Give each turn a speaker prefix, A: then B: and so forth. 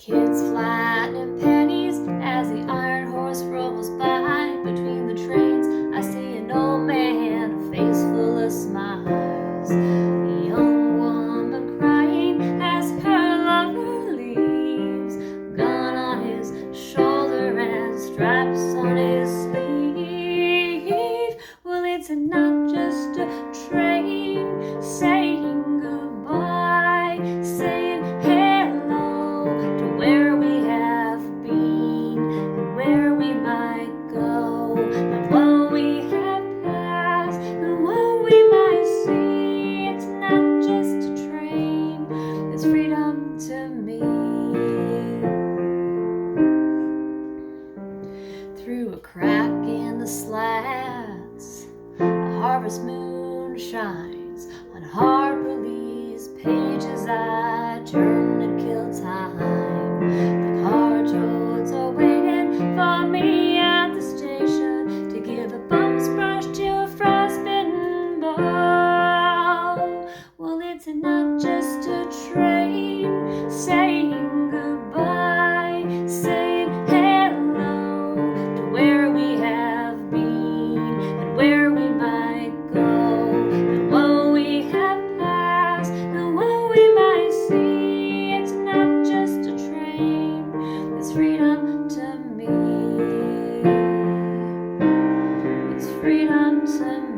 A: Kids flattening pennies as the iron horse rolls by. Between the trains I see an old man, a face full of smiles. A young woman crying as her lover leaves, gun on his shoulder and straps on his sleeve. Well, it's not just a train saying goodbye, saying hello to where we have been and where we might go, and what we have passed and what we might see. It's not just a train, it's freedom to me. Through a crack in the slats, a harvest moon shines on hard release pages. I turn to kill time. The car toads are waiting for me at the station to give a bum's brush to a frostbitten bow. Well, it's not just a train saying goodbye, saying hello to where we have been and where we might go, and what we have passed and what we might see. It's not just a train, it's freedom to me. It's freedom to me.